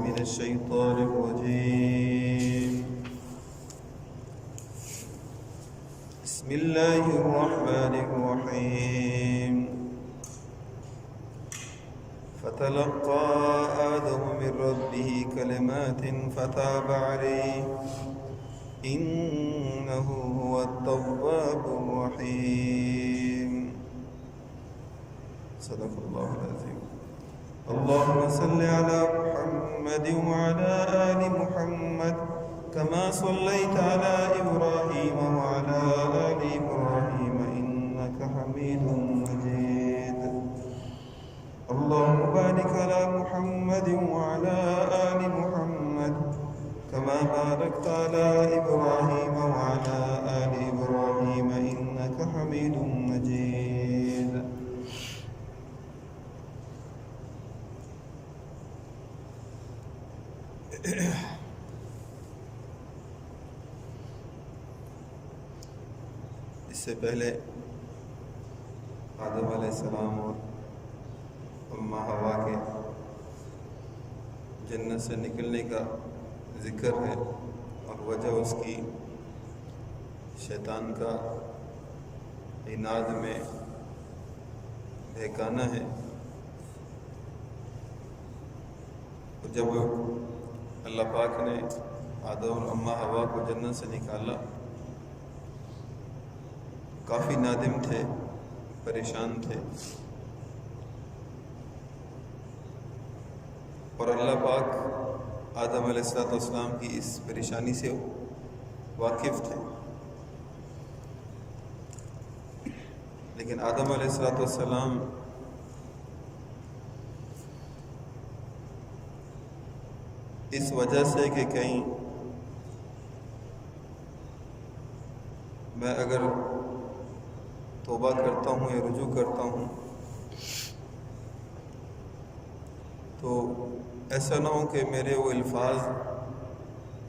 من الشيطان الرجيم. بسم الله الرحمن الرحيم. فتلقى آدم من ربه كلمات فتاب عليه إنه هو التواب الرحيم. صدق الله العظيم. اللهم صل على محمد وعلى آل محمد كما صليت على إبراهيم وعلى آل إبراهيم إنك حميد مجيد. اللهم بارك على محمد وعلى آل محمد كما باركت على إبراهيم وعلى آل إبراهيم إنك حميد مجيد. اس سے پہلے آدم علیہ السلام اور اماں حوا کے جنت سے نکلنے کا ذکر ہے، اور وجہ اس کی شیطان کا عناد میں بہکانا ہے. جب اللہ پاک نے آدم اور اماں حوا کو جنت سے نکالا، کافی نادم تھے، پریشان تھے، اور اللہ پاک آدم علیہ السلام کی اس پریشانی سے واقف تھے. لیکن آدم علیہ السلام اس وجہ سے کہ کہیں میں اگر توبہ کرتا ہوں یا رجوع کرتا ہوں تو ایسا نہ ہو کہ میرے وہ الفاظ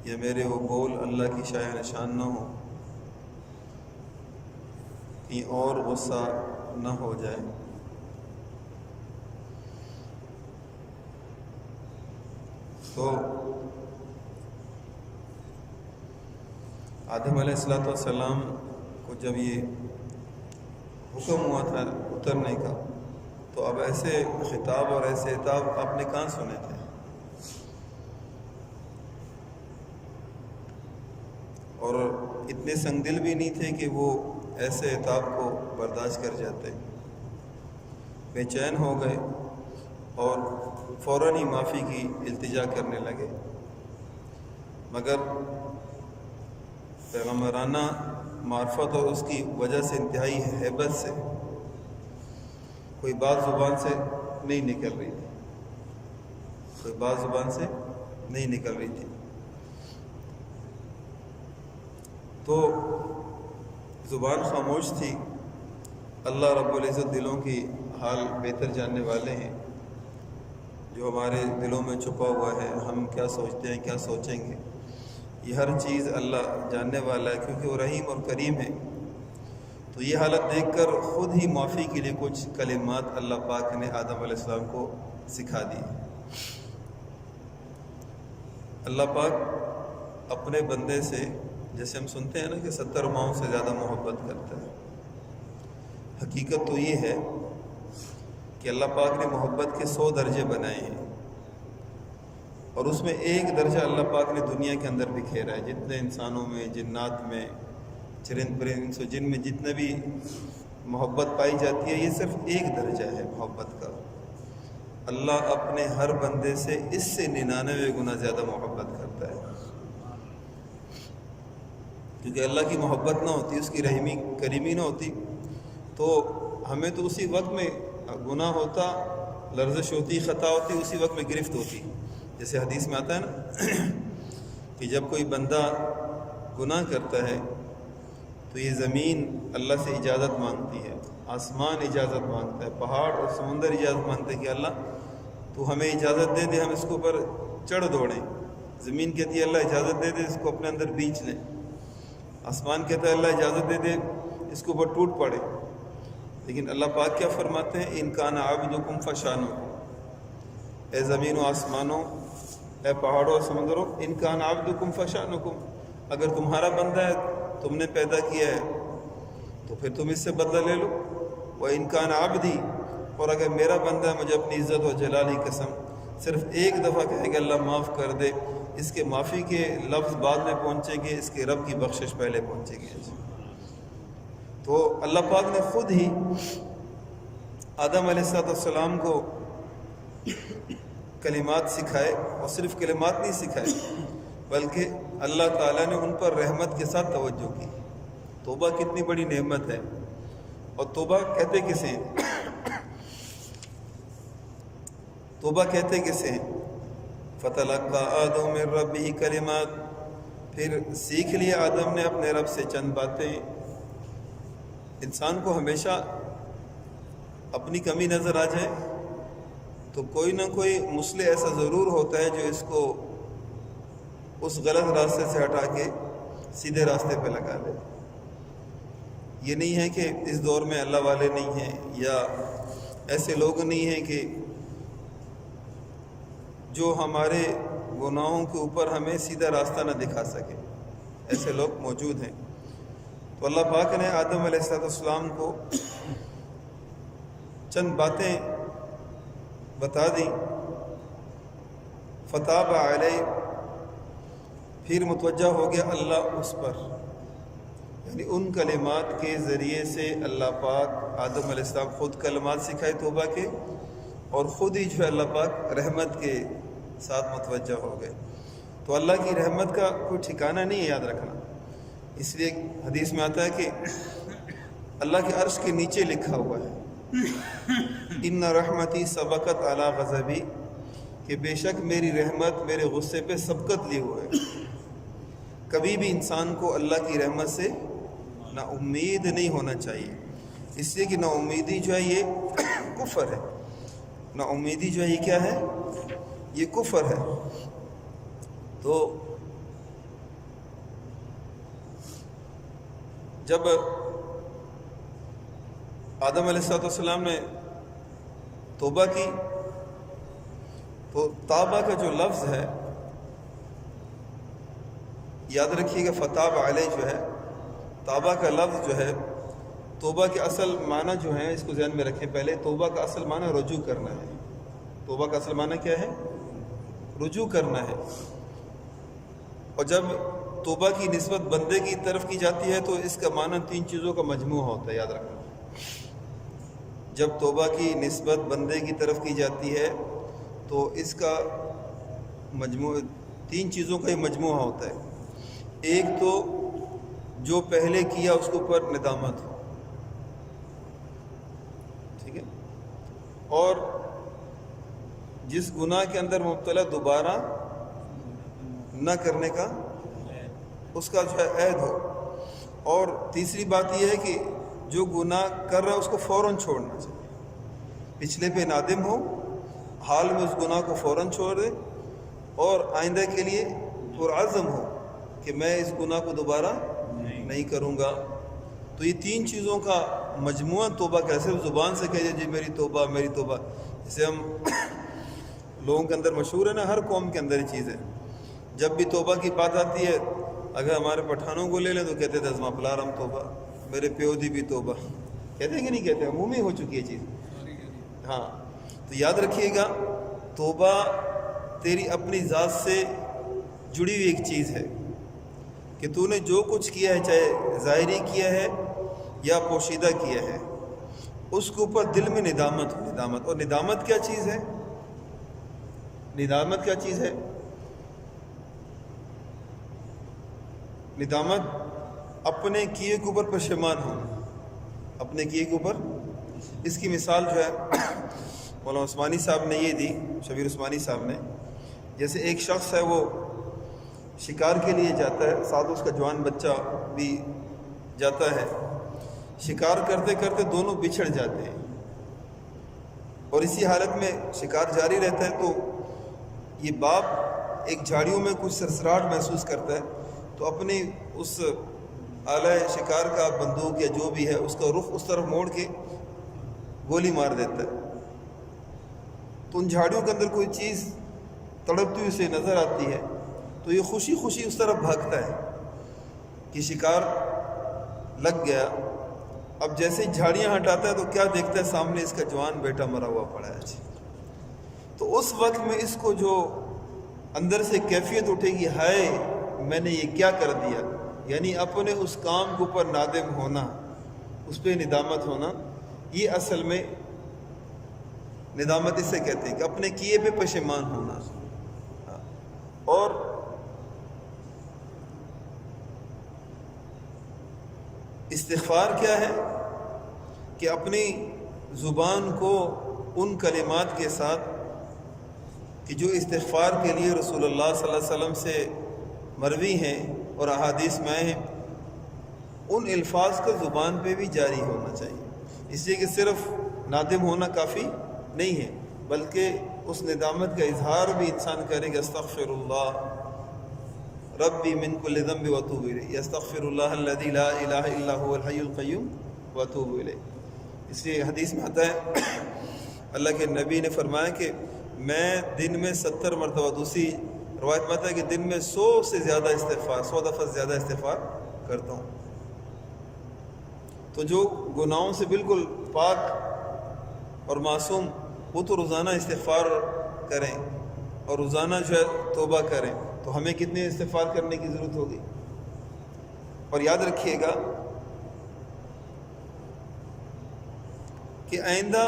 یا میرے وہ قول اللہ کی شایع نشان نہ ہو، کہیں اور غصہ نہ ہو جائے. تو آدم علیہ السلام کو جب یہ حکم ہوا تھا اترنے کا، تو اب ایسے خطاب اور ایسے عتاب آپ نے کہاں سنے تھے؟ اور اتنے سنگ دل بھی نہیں تھے کہ وہ ایسے عتاب کو برداشت کر جاتے. بے چین ہو گئے اور فوراً ہی معافی کی التجا کرنے لگے. مگر پیغمبرانہ معرفت اور اس کی وجہ سے انتہائی ہیبت سے کوئی بات زبان سے نہیں نکل رہی تھی. تو زبان خاموش تھی. اللہ رب العزت دلوں کی حال بہتر جاننے والے ہیں. جو ہمارے دلوں میں چھپا ہوا ہے، ہم کیا سوچتے ہیں، کیا سوچیں گے، یہ ہر چیز اللہ جاننے والا ہے، کیونکہ وہ رحیم اور کریم ہے. تو یہ حالت دیکھ کر خود ہی معافی کے لیے کچھ کلمات اللہ پاک نے آدم علیہ السلام کو سکھا دی. اللہ پاک اپنے بندے سے، جیسے ہم سنتے ہیں نا کہ 70 ماؤں سے زیادہ محبت کرتا ہے، حقیقت تو یہ ہے کہ اللہ پاک نے محبت کے 100 درجے بنائے ہیں، اور اس میں ایک درجہ اللہ پاک نے دنیا کے اندر بکھیرا ہے. جتنے انسانوں میں، جنات میں، چرند پرند انس و جن میں جتنے بھی محبت پائی جاتی ہے، یہ صرف ایک درجہ ہے محبت کا. اللہ اپنے ہر بندے سے اس سے 99 گنا زیادہ محبت کرتا ہے. کیونکہ اللہ کی محبت نہ ہوتی، اس کی رحمی کریمی نہ ہوتی، تو ہمیں تو اسی وقت میں گناہ ہوتا، لرزش ہوتی، خطا ہوتی، اسی وقت میں گرفت ہوتی. جیسے حدیث میں آتا ہے نا کہ جب کوئی بندہ گناہ کرتا ہے تو یہ زمین اللہ سے اجازت مانگتی ہے، آسمان اجازت مانگتا ہے، پہاڑ اور سمندر اجازت مانگتے ہیں کہ اللہ تو ہمیں اجازت دے دے، ہم اس کے اوپر چڑھ دوڑیں. زمین کہتی ہے اللہ اجازت دے دے، اس کو اپنے اندر بیچ لیں. آسمان کہتا ہے اللہ اجازت دے دے، اس کے اوپر ٹوٹ پڑے. لیکن اللہ پاک کیا فرماتے ہیں؟ ان کان عبدکم فشانکم، اے زمین و آسمانوں اے پہاڑوں اور سمندروں ان کان عبدکم فشأنکم، اگر تمہارا بندہ ہے تم نے پیدا کیا ہے تو پھر تم اس سے بدلہ لے لو، وَإِن كَانَ عَبْدِي، اور اگر میرا بندہ ہے مجھے اپنی عزت و جلال کی قسم صرف ایک دفعہ کہے گا اللہ معاف کر دے، اس کے معافی کے لفظ بعد میں پہنچیں گے، اس کے رب کی بخشش پہلے پہنچے گی۔ تو اللہ پاک نے خود ہی آدم علیہ السلام کو کلمات سکھائے، اور صرف کلمات نہیں سکھائے بلکہ اللہ تعالیٰ نے ان پر رحمت کے ساتھ توجہ کی۔ توبہ کتنی بڑی نعمت ہے، اور توبہ کہتے کسے ہیں؟ توبہ کہتے کسے ہیں؟ فَتَلَقَّى آدَمُ مِن رَّبِّهِ كَلِمَاتٍ، پھر سیکھ لیا آدم نے اپنے رب سے چند باتیں۔ انسان کو ہمیشہ اپنی کمی نظر آ جائے تو کوئی نہ کوئی مصلح ایسا ضرور ہوتا ہے جو اس کو اس غلط راستے سے ہٹا کے سیدھے راستے پہ لگا دے۔ یہ نہیں ہے کہ اس دور میں اللہ والے نہیں ہیں، یا ایسے لوگ نہیں ہیں کہ جو ہمارے گناہوں کے اوپر ہمیں سیدھا راستہ نہ دکھا سکے، ایسے لوگ موجود ہیں۔ تو اللہ پاک نے آدم علیہ السلام کو چند باتیں بتا دیں، فتاب علیہ، پھر متوجہ ہو گیا اللہ اس پر، یعنی ان کلمات کے ذریعے سے اللہ پاک آدم علیہ السلام خود کلمات سکھائے توبہ کے، اور خود ہی جو ہے اللہ پاک رحمت کے ساتھ متوجہ ہو گئے۔ تو اللہ کی رحمت کا کوئی ٹھکانہ نہیں ہے، یاد رکھنا۔ اس لیے حدیث میں آتا ہے کہ اللہ کے عرش کے نیچے لکھا ہوا ہے ان رحمتی سبقت علی غضبی، کہ بے شک میری رحمت میرے غصے پہ سبقت لیے ہوئے ہے۔ کبھی بھی انسان کو اللہ کی رحمت سے نا امید نہیں ہونا چاہیے، اس لیے کہ نا امیدی جو ہے یہ کفر ہے۔ نا امیدی جو ہے یہ کیا ہے؟ یہ کفر ہے۔ تو جب آدم علیہ السلام نے توبہ کی تو تابہ کا جو لفظ ہے، یاد رکھیے گا، فتاب علیہ جو ہے، تابہ کا لفظ جو ہے، توبہ کے اصل معنی جو ہے اس کو ذہن میں رکھیں پہلے۔ توبہ کا اصل معنی رجوع کرنا ہے۔ توبہ کا اصل معنی کیا ہے؟ رجوع کرنا ہے۔ اور جب توبہ کی نسبت بندے کی طرف کی جاتی ہے تو اس کا معنی تین چیزوں کا مجموعہ ہوتا ہے، یاد رکھنا۔ جب توبہ کی نسبت بندے کی طرف کی جاتی ہے تو اس کا مجموعہ تین چیزوں کا یہ مجموعہ ہوتا ہے۔ ایک تو جو پہلے کیا اس کے اوپر ندامت ہو، ٹھیک ہے، اور جس گناہ کے اندر مبتلا دوبارہ نہ کرنے کا اس کا جو ہے عہد ہو، اور تیسری بات یہ ہے کہ جو گناہ کر رہا ہے اس کو فوراً چھوڑنا چاہیے، پچھلے پہ نادم ہو، حال میں اس گناہ کو فوراً چھوڑ دے، اور آئندہ کے لیے پرعزم ہو کہ میں اس گناہ کو دوبارہ نہیں کروں گا۔ تو یہ تین چیزوں کا مجموعہ توبہ کیسے زبان سے کہے جی میری توبہ میری توبہ، جسے ہم لوگوں کے اندر مشہور ہے نا، ہر قوم کے اندر یہ چیز ہے۔ جب بھی توبہ کی بات آتی ہے، اگر ہمارے پٹھانوں کو لے لیں تو کہتے تھے ازما پلارم توبہ، میرے پیو دی بھی توبہ، کہتے ہیں کہ نہیں کہتے؟ عمومی ہو چکی ہے چیز۔ ہاں، تو یاد رکھیے گا، توبہ تیری اپنی ذات سے جڑی ہوئی ایک چیز ہے کہ تو نے جو کچھ کیا ہے، چاہے ظاہری کیا ہے یا پوشیدہ کیا ہے، اس کے اوپر دل میں ندامت ہو۔ ندامت، اور ندامت کیا چیز ہے؟ ندامت کیا چیز ہے؟ ندامت اپنے کیے کے اوپر پشیمان ہونا، اپنے کیے کے اوپر۔ اس کی مثال جو ہے مولانا عثمانی صاحب نے یہ دی، شبیر عثمانی صاحب نے، جیسے ایک شخص ہے وہ شکار کے لیے جاتا ہے، ساتھ اس کا جوان بچہ بھی جاتا ہے، شکار کرتے کرتے دونوں بچھڑ جاتے ہیں، اور اسی حالت میں شکار جاری رہتا ہے۔ تو یہ باپ ایک جھاڑیوں میں کچھ سرسراہٹ محسوس کرتا ہے، تو اپنی اس آلہ شکار کا بندوق یا جو بھی ہے اس کا رخ اس طرف موڑ کے گولی مار دیتا ہے۔ تو ان جھاڑیوں کے اندر کوئی چیز تڑپتی ہوئی اسے نظر آتی ہے تو یہ خوشی خوشی اس طرف بھاگتا ہے کہ شکار لگ گیا. اب جیسے ہی جھاڑیاں ہٹاتا ہے تو کیا دیکھتا ہے؟ سامنے اس کا جوان بیٹا مرا ہوا پڑا ہے. تو اس وقت میں اس کو جو اندر سے کیفیت اٹھے گی، ہائے میں نے یہ کیا کر دیا، یعنی اپنے اس کام کے اوپر نادم ہونا، اس پہ ندامت ہونا. یہ اصل میں ندامت اسے کہتے ہیں کہ اپنے کیے پہ پشیمان ہونا. اور استغفار کیا ہے کہ اپنی زبان کو ان کلمات کے ساتھ کہ جو استغفار کے لیے رسول اللہ صلی اللہ علیہ وسلم سے مروی ہیں اور احادیث میں آئے ہیں، ان الفاظ کا زبان پہ بھی جاری ہونا چاہیے. اس لیے کہ صرف نادم ہونا کافی نہیں ہے، بلکہ اس ندامت کا اظہار بھی انسان کرے کہ استغفر اللہ ربی من کل ذنب واتوب الیہ، استغفر اللہ الذی لا الہ الا هو الحی القیوم واتوب الیہ. اس لیے حدیث میں آتا ہے اللہ کے نبی نے فرمایا کہ میں دن میں 70 مرتبہ، دوسری روایت میں آتا ہے کہ دن میں 100 سے زیادہ استغفار، 100 دفعہ زیادہ استغفار کرتا ہوں. تو جو گناہوں سے بالکل پاک اور معصوم، وہ تو روزانہ استغفار کریں اور روزانہ جو ہے توبہ کریں. تو ہمیں کتنے استغفار کرنے کی ضرورت ہوگی. اور یاد رکھیے گا کہ آئندہ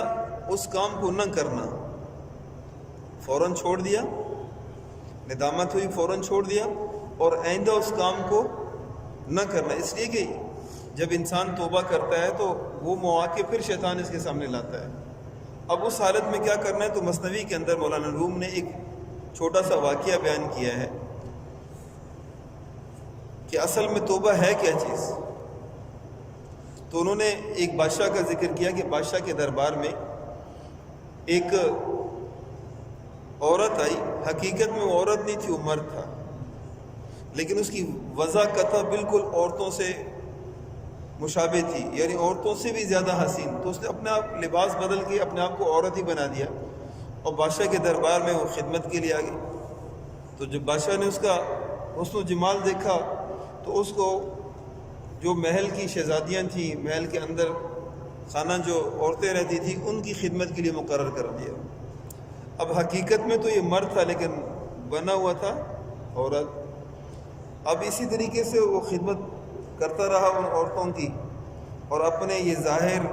اس کام کو نہ کرنا، فوراً چھوڑ دیا، ندامت ہوئی فوراً چھوڑ دیا، اور آئندہ اس کام کو نہ کرنا. اس لیے کہ جب انسان توبہ کرتا ہے تو وہ مواقع پھر شیطان اس کے سامنے لاتا ہے. اب اس حالت میں کیا کرنا ہے؟ تو مثنوی کے اندر مولانا روم نے ایک چھوٹا سا واقعہ بیان کیا ہے کہ اصل میں توبہ ہے کیا چیز. تو انہوں نے ایک بادشاہ کا ذکر کیا کہ بادشاہ کے دربار میں ایک عورت آئی. حقیقت میں وہ عورت نہیں تھی، وہ مرد تھا، لیکن اس کی وضاحت بالکل عورتوں سے مشابہ تھی، یعنی عورتوں سے بھی زیادہ حسین. تو اس نے اپنا لباس بدل کے اپنے آپ کو عورت ہی بنا دیا اور بادشاہ کے دربار میں وہ خدمت کے لیے آ گئی. تو جب بادشاہ نے اس کا حسن و جمال دیکھا تو اس کو جو محل کی شہزادیاں تھیں، محل کے اندر خانہ جو عورتیں رہتی تھیں، ان کی خدمت کے لیے مقرر کر دیا. اب حقیقت میں تو یہ مرد تھا لیکن بنا ہوا تھا عورت. اب اسی طریقے سے وہ خدمت کرتا رہا ان عورتوں کی اور اپنے یہ ظاہر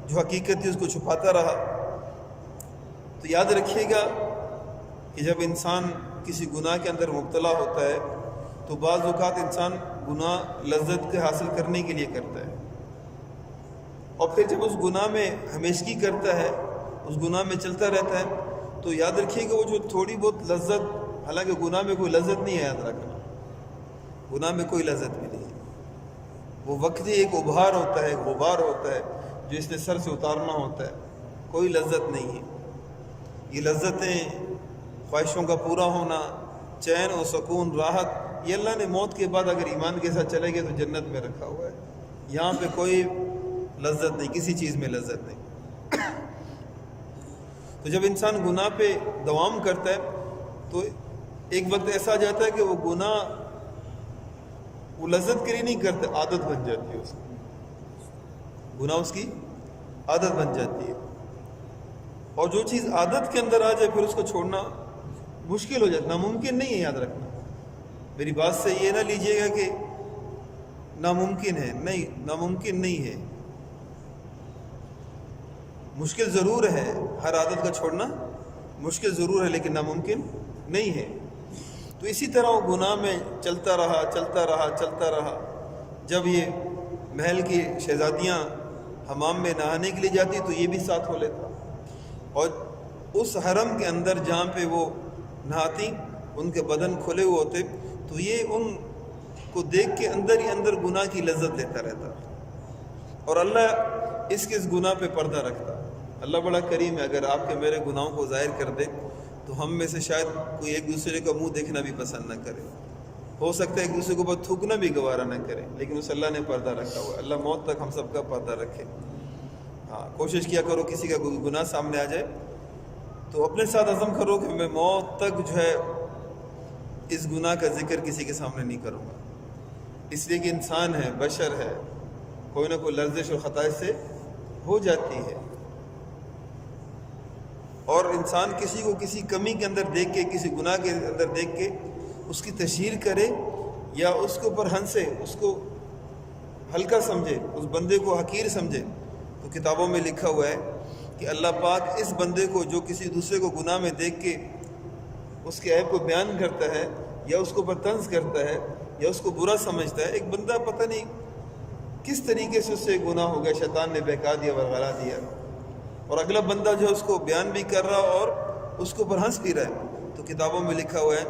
جو حقیقت تھی اس کو چھپاتا رہا. تو یاد رکھیے گا کہ جب انسان کسی گناہ کے اندر مبتلا ہوتا ہے تو بعض اوقات انسان گناہ لذت کے حاصل کرنے کے لیے کرتا ہے، اور پھر جب اس گناہ میں ہمیشگی کرتا ہے، اس گناہ میں چلتا رہتا ہے، تو یاد رکھیے کہ وہ جو تھوڑی بہت لذت، حالانکہ گناہ میں کوئی لذت نہیں ہے، یاد رکھنا گناہ میں کوئی لذت بھی نہیں ہے، وہ وقتی ایک ابھار ہوتا ہے، ایک غبار ہوتا ہے جو اس نے سر سے اتارنا ہوتا ہے. کوئی لذت نہیں ہے. یہ لذتیں، خواہشوں کا پورا ہونا، چین و سکون، راحت، یہ اللہ نے موت کے بعد اگر ایمان کے ساتھ چلے گئے تو جنت میں رکھا ہوا ہے. یہاں پہ کوئی لذت نہیں، کسی چیز میں لذت نہیں. تو جب انسان گناہ پہ دوام کرتا ہے تو ایک وقت ایسا آ جاتا ہے کہ وہ گناہ وہ لذت کے لیے نہیں کرتے، عادت بن جاتی ہے اس کی. گناہ اس کی عادت بن جاتی ہے، اور جو چیز عادت کے اندر آ جائے پھر اس کو چھوڑنا مشکل ہو جاتا، ناممکن نہیں ہے. یاد رکھنا، میری بات سے یہ نہ لیجئے گا کہ ناممکن ہے، نہیں، ناممکن نہیں ہے. مشکل ضرور ہے، ہر عادت کا چھوڑنا مشکل ضرور ہے، لیکن ناممکن نہیں ہے. تو اسی طرح وہ گناہ میں چلتا رہا چلتا رہا چلتا رہا. جب یہ محل کی شہزادیاں حمام میں نہانے کے لیے جاتی تو یہ بھی ساتھ ہو لیتا، اور اس حرم کے اندر جہاں پہ وہ نہاتی ان کے بدن کھلے ہوئے ہوتے، تو یہ ان کو دیکھ کے اندر ہی اندر گناہ کی لذت لیتا رہتا، اور اللہ اس کے اس گناہ پہ پردہ رکھتا. اللہ بڑا کریم ہے، اگر آپ کے میرے گناہوں کو ظاہر کر دے تو ہم میں سے شاید کوئی ایک دوسرے کا منہ دیکھنا بھی پسند نہ کرے. ہو سکتا ہے ایک دوسرے کو بہت تھوکنا بھی گوارا نہ کرے، لیکن اس اللہ نے پردہ رکھا ہوا ہے. اللہ موت تک ہم سب کا پردہ رکھے. ہاں، کوشش کیا کرو کسی کا کوئی گناہ سامنے آ جائے تو اپنے ساتھ عزم کرو کہ میں موت تک جو ہے اس گناہ کا ذکر کسی کے سامنے نہیں کروں گا، اس لیے کہ انسان ہے، بشر ہے، کوئی نہ کوئی لرزش اور خطا سے ہو جاتی ہے، اور انسان کسی کو کسی کمی کے اندر دیکھ کے، کسی گناہ کے اندر دیکھ کے اس کی تشہیر کرے یا اس کے اوپر ہنسے، اس کو ہلکا سمجھے، اس بندے کو حقیر سمجھے، تو کتابوں میں لکھا ہوا ہے کہ اللہ پاک اس بندے کو جو کسی دوسرے کو گناہ میں دیکھ کے اس کے عیب کو بیان کرتا ہے یا اس کو اوپر طنز کرتا ہے یا اس کو برا سمجھتا ہے، ایک بندہ پتہ نہیں کس طریقے سے اس سے گناہ ہو گیا، شیطان نے بہکا دیا، ورغلا دیا، اور اگلا بندہ جو ہے اس کو بیان بھی کر رہا اور اس کے اوپر ہنس بھی رہا ہے، تو کتابوں میں لکھا ہوا ہے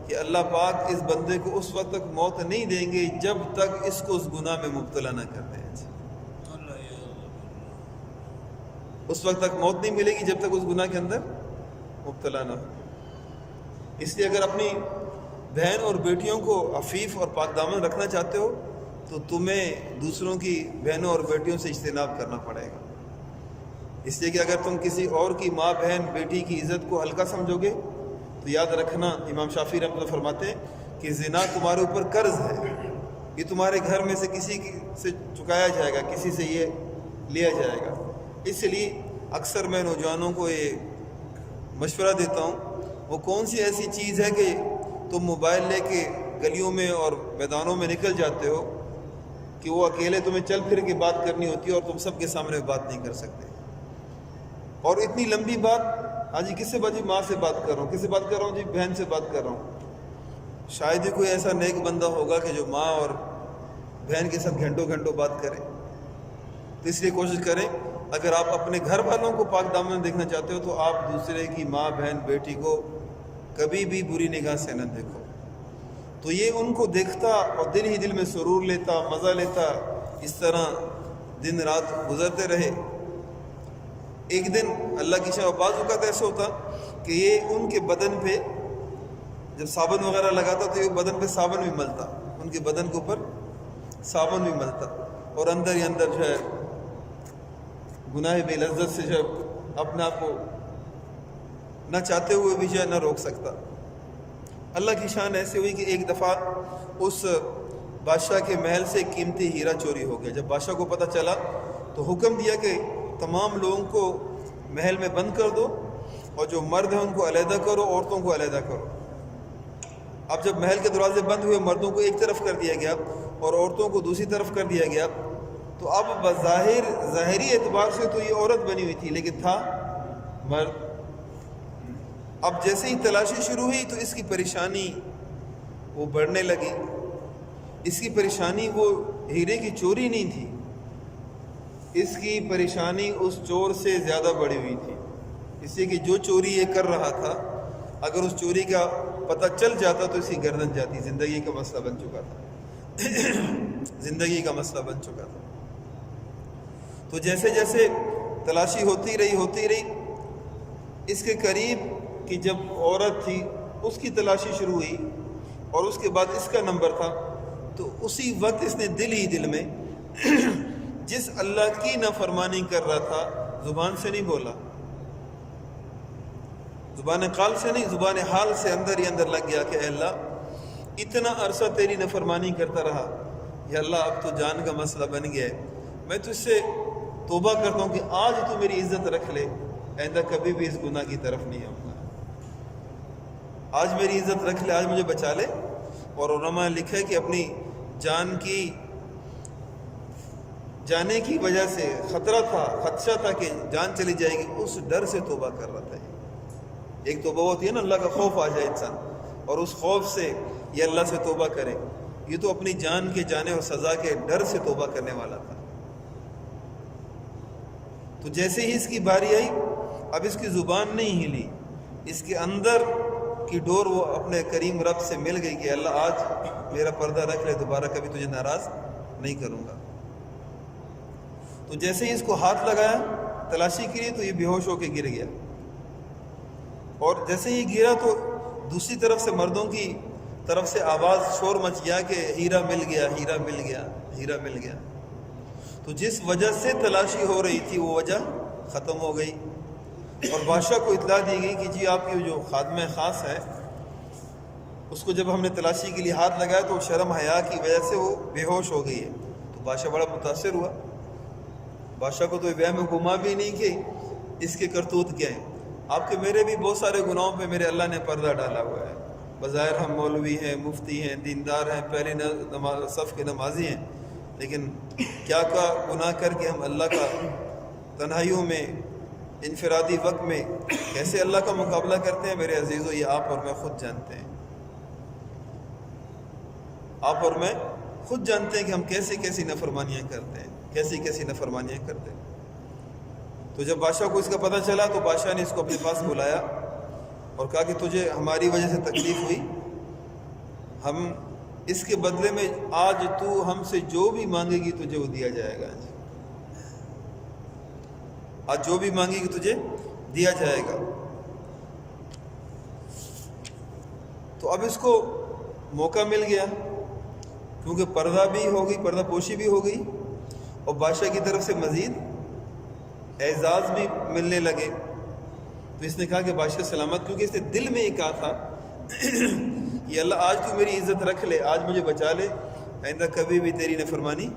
کہ اللہ پاک اس بندے کو اس وقت تک موت نہیں دیں گے جب تک اس کو اس گناہ میں مبتلا نہ کر دیں۔ اس وقت تک موت نہیں ملے گی جب تک اس گناہ کے اندر مبتلا نہ ہو۔ اس لیے اگر اپنی بہن اور بیٹیوں کو عفیف اور پاک دامن رکھنا چاہتے ہو تو تمہیں دوسروں کی بہنوں اور بیٹیوں سے اجتناب کرنا پڑے گا، اس لیے کہ اگر تم کسی اور کی ماں، بہن، بیٹی کی عزت کو ہلکا سمجھو گے تو یاد رکھنا، امام شافعی رحمۃ اللہ فرماتے ہیں کہ زنا تمہارے اوپر قرض ہے، یہ تمہارے گھر میں سے کسی سے چکایا جائے گا، کسی سے یہ لیا جائے گا۔ اس لیے اکثر میں نوجوانوں کو یہ مشورہ دیتا ہوں، وہ کون سی ایسی چیز ہے کہ تم موبائل لے کے گلیوں میں اور میدانوں میں نکل جاتے ہو کہ وہ اکیلے تمہیں چل پھر کے بات کرنی ہوتی ہے اور تم سب کے سامنے بات نہیں کر سکتے، اور اتنی لمبی بات، ہاں جی کس سے بات، جی ماں سے بات کر رہا ہوں، کس سے بات کر رہا ہوں، جی بہن سے بات کر رہا ہوں۔ شاید ہی کوئی ایسا نیک بندہ ہوگا کہ جو ماں اور بہن کے ساتھ گھنٹوں گھنٹوں بات کرے۔ تو اس لیے کوشش کریں، اگر آپ اپنے گھر والوں کو پاک دامن دیکھنا چاہتے ہو تو آپ دوسرے کی ماں، بہن، بیٹی کو کبھی بھی بری نگاہ سے نہ دیکھو، تو یہ ان کو دیکھتا اور دل ہی دل میں سرور لیتا، مزہ لیتا، اس طرح دن رات گزرتے رہے۔ ایک دن اللہ کی شاہ بعض اوقات ایسا ہوتا کہ یہ ان کے بدن پہ جب صابن وغیرہ لگاتا تو یہ بدن پہ صابن بھی ملتا، ان کے بدن کے اوپر صابن بھی ملتا، اور اندر ہی اندر جو ہے گناہ بے لذت سے جب اپنے آپ کو نہ چاہتے ہوئے بھی جو ہے نہ روک سکتا۔ اللہ کی شان ایسے ہوئی کہ ایک دفعہ اس بادشاہ کے محل سے قیمتی ہیرا چوری ہو گیا۔ جب بادشاہ کو پتہ چلا تو حکم دیا کہ تمام لوگوں کو محل میں بند کر دو، اور جو مرد ہیں ان کو علیحدہ کرو، عورتوں کو علیحدہ کرو۔ اب جب محل کے دروازے بند ہوئے، مردوں کو ایک طرف کر دیا گیا اور عورتوں کو دوسری طرف کر دیا گیا، تو اب بظاہر ظاہری اعتبار سے تو یہ عورت بنی ہوئی تھی لیکن تھا مرد۔ اب جیسے ہی تلاشی شروع ہوئی تو اس کی پریشانی وہ بڑھنے لگی۔ اس کی پریشانی وہ ہیرے کی چوری نہیں تھی، اس کی پریشانی اس چور سے زیادہ بڑھی ہوئی تھی، اس لیے کہ جو چوری یہ کر رہا تھا اگر اس چوری کا پتہ چل جاتا تو اس کی گردن جاتی، زندگی کا مسئلہ بن چکا تھا زندگی کا مسئلہ بن چکا تھا۔ تو جیسے جیسے تلاشی ہوتی رہی، اس کے قریب کہ جب عورت تھی اس کی تلاشی شروع ہوئی اور اس کے بعد اس کا نمبر تھا، تو اسی وقت اس نے دل ہی دل میں جس اللہ کی نافرمانی کر رہا تھا زبان سے نہیں بولا، زبان قال سے نہیں، زبان حال سے اندر ہی اندر لگ گیا کہ اے اللہ اتنا عرصہ تیری نافرمانی کرتا رہا، یا اللہ اب تو جان کا مسئلہ بن گیا ہے، میں تجھ سے توبہ کرتا ہوں کہ آج تو میری عزت رکھ لے، آئندہ کبھی بھی اس گناہ کی طرف نہیں آؤں گا، آج میری عزت رکھ لے، آج مجھے بچا لے۔ اور علماء نے لکھا ہے کہ اپنی جان کی جانے کی وجہ سے خدشہ تھا کہ جان چلی جائے گی، اس ڈر سے توبہ کر رہا تھا۔ ایک توبہ ہوتی ہے نا اللہ کا خوف آ جائے انسان، اور اس خوف سے یہ اللہ سے توبہ کرے، یہ تو اپنی جان کے جانے اور سزا کے ڈر سے توبہ کرنے والا تھا۔ تو جیسے ہی اس کی باری آئی، اب اس کی زبان نہیں ہلی، اس کے اندر کی ڈور وہ اپنے کریم رب سے مل گئی کہ اللہ آج میرا پردہ رکھ لے، دوبارہ کبھی تجھے ناراض نہیں کروں گا۔ تو جیسے ہی اس کو ہاتھ لگایا تلاشی کے لیے تو یہ بے ہوش ہو کے گر گیا، اور جیسے ہی گرا تو دوسری طرف سے مردوں کی طرف سے آواز شور مچ گیا کہ ہیرا مل گیا، ہیرا مل گیا، ہیرا مل گیا۔ تو جس وجہ سے تلاشی ہو رہی تھی وہ وجہ ختم ہو گئی۔ اور بادشاہ کو اطلاع دی گئی کہ جی آپ کی جو خادمہ خاص ہے اس کو جب ہم نے تلاشی کے لیے ہاتھ لگایا تو شرم حیا کی وجہ سے وہ بے ہوش ہو گئی ہے۔ تو بادشاہ بڑا متاثر ہوا۔ بادشاہ کو تو یہ وہم گما بھی نہیں کہ اس کے کرتوت کیا ہیں۔ آپ کے میرے بھی بہت سارے گناہوں پہ میرے اللہ نے پردہ ڈالا ہوا ہے۔ بظاہر ہم مولوی ہیں، مفتی ہیں، دیندار ہیں، پہلی صف کے نمازی ہیں، لیکن کیا گناہ کر کے ہم اللہ کا تنہائیوں میں انفرادی وقت میں کیسے اللہ کا مقابلہ کرتے ہیں میرے عزیزو، یہ آپ اور میں خود جانتے ہیں۔ آپ اور میں خود جانتے ہیں کہ ہم کیسی نافرمانیاں کرتے ہیں، کیسی نافرمانیاں کرتے ہیں۔ تو جب بادشاہ کو اس کا پتہ چلا تو بادشاہ نے اس کو اپنے پاس بلایا اور کہا کہ تجھے ہماری وجہ سے تکلیف ہوئی، ہم اس کے بدلے میں آج تو ہم سے جو بھی مانگے گی تجھے وہ دیا جائے گا۔ آج جو بھی مانگے گی تجھے دیا جائے گا۔ تو اب اس کو موقع مل گیا، کیونکہ پردہ بھی ہو گئی، پردہ پوشی بھی ہو گئی، اور بادشاہ کی طرف سے مزید اعزاز بھی ملنے لگے۔ تو اس نے کہا کہ بادشاہ سلامت، کیونکہ اس نے دل میں یہ کہا تھا کہ اللہ آج تو میری عزت رکھ لے، آج مجھے بچا لے، آئندہ کبھی بھی تیری نافرمانی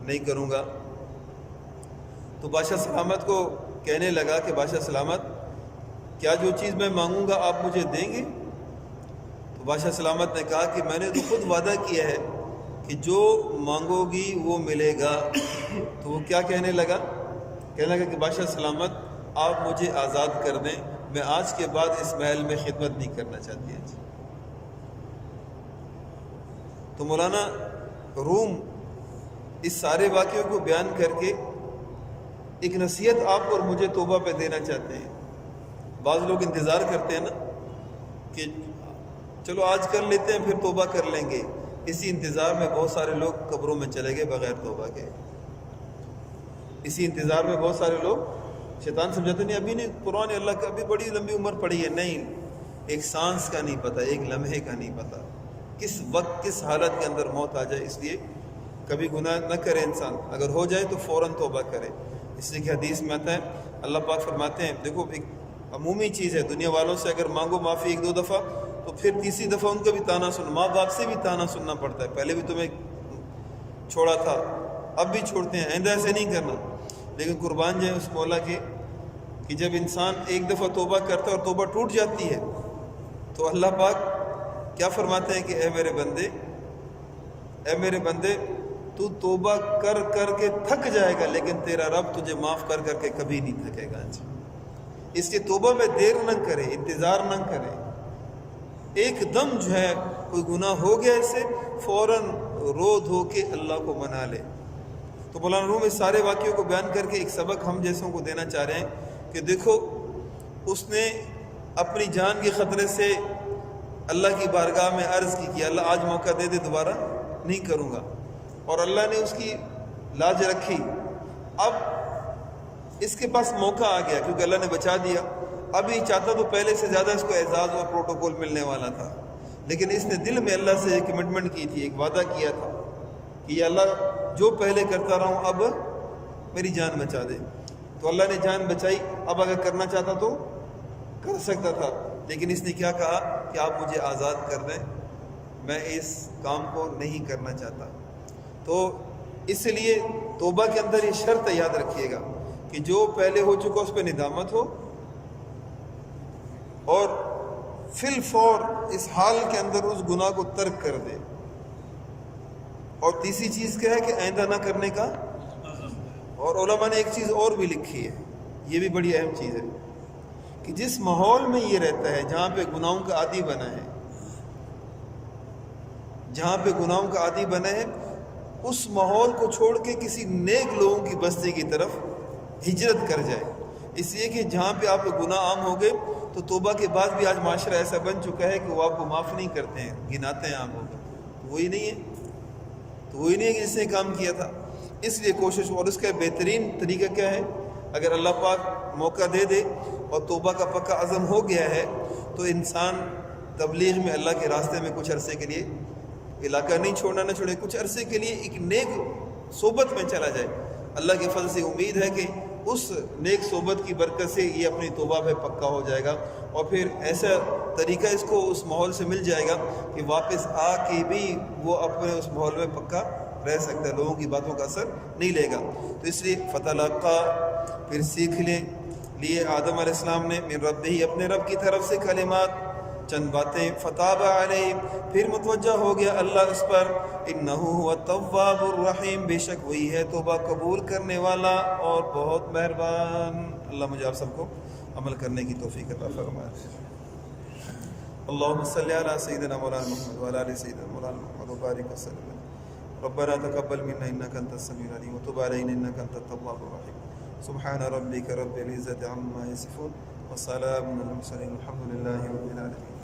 نہیں کروں گا۔ تو بادشاہ سلامت کو کہنے لگا کہ بادشاہ سلامت، کیا جو چیز میں مانگوں گا آپ مجھے دیں گے؟ تو بادشاہ سلامت نے کہا کہ میں نے تو خود وعدہ کیا ہے کہ جو مانگو گی وہ ملے گا۔ تو وہ کیا کہنے لگا کہ بادشاہ سلامت آپ مجھے آزاد کر دیں، میں آج کے بعد اس محل میں خدمت نہیں کرنا چاہتی ہے۔ تو مولانا روم اس سارے واقعوں کو بیان کر کے ایک نصیحت آپ اور مجھے توبہ پہ دینا چاہتے ہیں۔ بعض لوگ انتظار کرتے ہیں نا کہ چلو آج کر لیتے ہیں پھر توبہ کر لیں گے، اسی انتظار میں بہت سارے لوگ قبروں میں چلے گئے بغیر توبہ کے۔ اسی انتظار میں بہت سارے لوگ، شیطان سمجھاتے نہیں ابھی نہیں، قرآن اللہ کا ابھی بڑی لمبی عمر پڑی ہے، نہیں، ایک سانس کا نہیں پتہ، ایک لمحے کا نہیں پتہ، کس وقت کس حالت کے اندر موت آ جائے۔ اس لیے کبھی گناہ نہ کرے انسان، اگر ہو جائے تو فوراً توبہ کرے۔ اس لیے کہ حدیث میں آتا ہے، اللہ پاک فرماتے ہیں، دیکھو ایک عمومی چیز ہے، دنیا والوں سے اگر مانگو معافی ایک دو دفعہ تو پھر تیسری دفعہ ان کا بھی تانا سن، ماں باپ سے بھی تانا سننا پڑتا ہے، پہلے بھی تمہیں چھوڑا تھا اب بھی چھوڑتے ہیں، آئندہ ایسے نہیں کرنا۔ لیکن قربان جائیں اس مولا کے کہ جب انسان ایک دفعہ توبہ کرتا ہے اور توبہ ٹوٹ جاتی ہے تو اللہ پاک کیا فرماتے ہیں کہ اے میرے بندے تو توبہ کر کر کے تھک جائے گا، لیکن تیرا رب تجھے معاف کر کر کے کبھی نہیں تھکے گا۔ اس لیے توبہ میں دیر نہ کرے، انتظار نہ کرے، ایک دم جو ہے کوئی گناہ ہو گیا اسے فوراً رو دھو کے اللہ کو منا لے۔ تو مولانا روم اس سارے واقعوں کو بیان کر کے ایک سبق ہم جیسوں کو دینا چاہ رہے ہیں کہ دیکھو اس نے اپنی جان کے خطرے سے اللہ کی بارگاہ میں عرض کی کہ اللہ آج موقع دے دے، دوبارہ نہیں کروں گا، اور اللہ نے اس کی لاج رکھی۔ اب اس کے پاس موقع آ گیا کیونکہ اللہ نے بچا دیا، اب یہ چاہتا تو پہلے سے زیادہ اس کو اعزاز اور پروٹوکول ملنے والا تھا، لیکن اس نے دل میں اللہ سے ایک کمٹمنٹ کی تھی، ایک وعدہ کیا تھا کہ یہ اللہ جو پہلے کرتا رہا ہوں اب میری جان بچا دے۔ تو اللہ نے جان بچائی، اب اگر کرنا چاہتا تو کر سکتا تھا، لیکن اس نے کیا کہا کہ آپ مجھے آزاد کر دیں، میں اس کام کو نہیں کرنا چاہتا۔ تو اس لیے توبہ کے اندر یہ شرط یاد رکھیے گا کہ جو پہلے ہو چکا اس پہ ندامت ہو، اور فی الفور اس حال کے اندر اس گناہ کو ترک کر دے، اور تیسری چیز کیا ہے کہ آئندہ نہ کرنے کا۔ اور علماء نے ایک چیز اور بھی لکھی ہے، یہ بھی بڑی اہم چیز ہے کہ جس ماحول میں یہ رہتا ہے جہاں پہ گناہوں کا عادی بنا ہے، جہاں پہ گناہوں کا عادی بنا ہے، اس ماحول کو چھوڑ کے کسی نیک لوگوں کی بستی کی طرف ہجرت کر جائے۔ اس لیے کہ جہاں پہ آپ کے گناہ عام ہو گئے تو توبہ کے بعد بھی آج معاشرہ ایسا بن چکا ہے کہ وہ آپ کو معاف نہیں کرتے ہیں، گناتے ہیں عام ہو گئے، وہی نہیں ہے کہ جس نے کام کیا تھا۔ اس لیے کوشش، اور اس کا بہترین طریقہ کیا ہے، اگر اللہ پاک موقع دے دے اور توبہ کا پکا عزم ہو گیا ہے تو انسان تبلیغ میں اللہ کے راستے میں کچھ عرصے کے لیے، علاقہ نہیں چھوڑنا نہ چھوڑے، کچھ عرصے کے لیے ایک نیک صحبت میں چلا جائے۔ اللہ کے فضل سے امید ہے کہ اس نیک صحبت کی برکت سے یہ اپنی توبہ پہ پکا ہو جائے گا، اور پھر ایسا طریقہ اس کو اس ماحول سے مل جائے گا کہ واپس آ کے بھی وہ اپنے اس ماحول میں پکا رہ سکتا ہے، لوگوں کی باتوں کا اثر نہیں لے گا۔ تو اس لیے فتلقا، پھر سیکھ لیے آدم علیہ السلام نے من ربہ، اپنے رب کی طرف سے کلمات، چند باتیں، فتاب علیہ، پھر متوجہ ہو گیا اللہ اس پر، انہ هو التواب الرحیم، بے شک وہی ہے توبہ قبول کرنے والا اور بہت مہربان۔ اللہ مجھے آپ سب کو عمل کرنے کی توفیق عطا فرمائے۔ اللہم صلی علی سیدنا مولانا محمد وعلی آل سیدنا مولانا محمد وبارک وسلم۔ ربنا تقبل منا انک انت السمیع العلیم وتب علینا انک انت التواب الرحیم۔ سبحان ربک رب العزة عما یصفون وسلام علی المرسلین، الحمد للہ رب العالمین۔